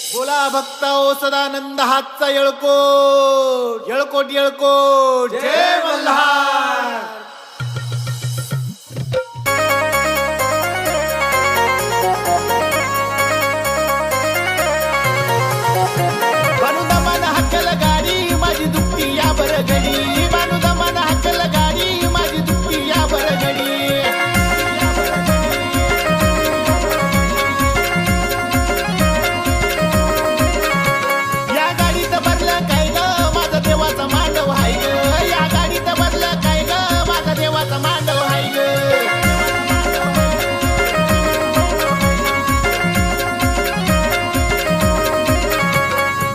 बोला भक्ता ओ सदानंद हातचा येळकोट येळकोट येळकोट जय मल्हार। बानुदमान हाकल गाडी माझी दुःखी या बरगडी, बानुदमान हाकल गाडी माझी दुःखी या बरगडी। या गाडीत भरलं काय ग माझा देवाचा मांडव हाय ग, या गाडीत भरलं काय ग माझा देवाचा मांडव हाय ग।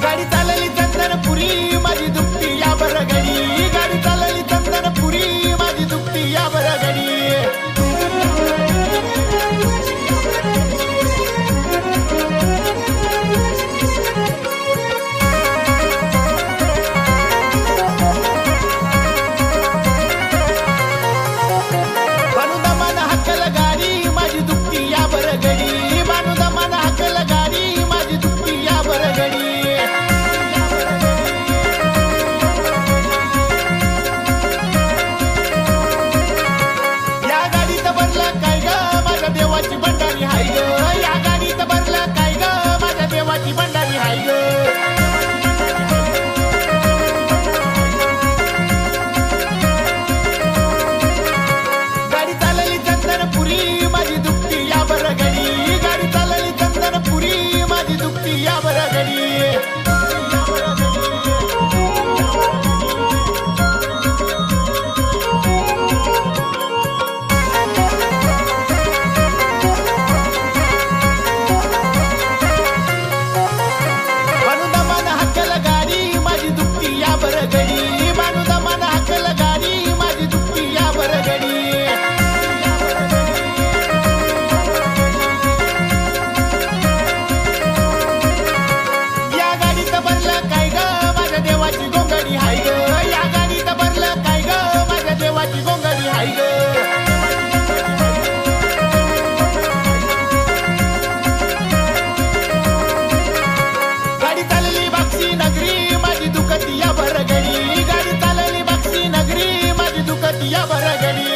गाडी चालली चंदनपुरी माझी दुःखी या बरगडी, गाडी चालली चंदनपुरी माझी दुःखी या बरगडी। बानुदमान हाकल गाडी माझी दुःखी या बरगडी, बानुदमान हाकल गाडी माझी दुःखी या बरगडी। या गाडीत भरलं काय ग माझ्या देवाची भंडारी हाय ग, या गाडीत भरलं काय ग माझ्या देवाची भंडारी हाय ग। गाडी चालली चंदनपुरी माझी दुःखी या बरगडी, गाडी चालली चंदनपुरी माझी दुःखी या बरगडी। बानुदमान हाकल गाडी माझी दुःखी या बरगडी, बानुदमान हाकल गाडी माझी दुःखी या बरगडी। या गाडीत भरलं काय ग माझ्या देवाची गोंगडी हाय ग, या गाडीत भरलं काय ग माझ्या देवाची गोंगडी हाय ग। गाडी चालली बाक्षी नगरी माझी दुखती या बरगडी, गाडी चालली बाक्षी नगरी माझी दुखती या बरगडी।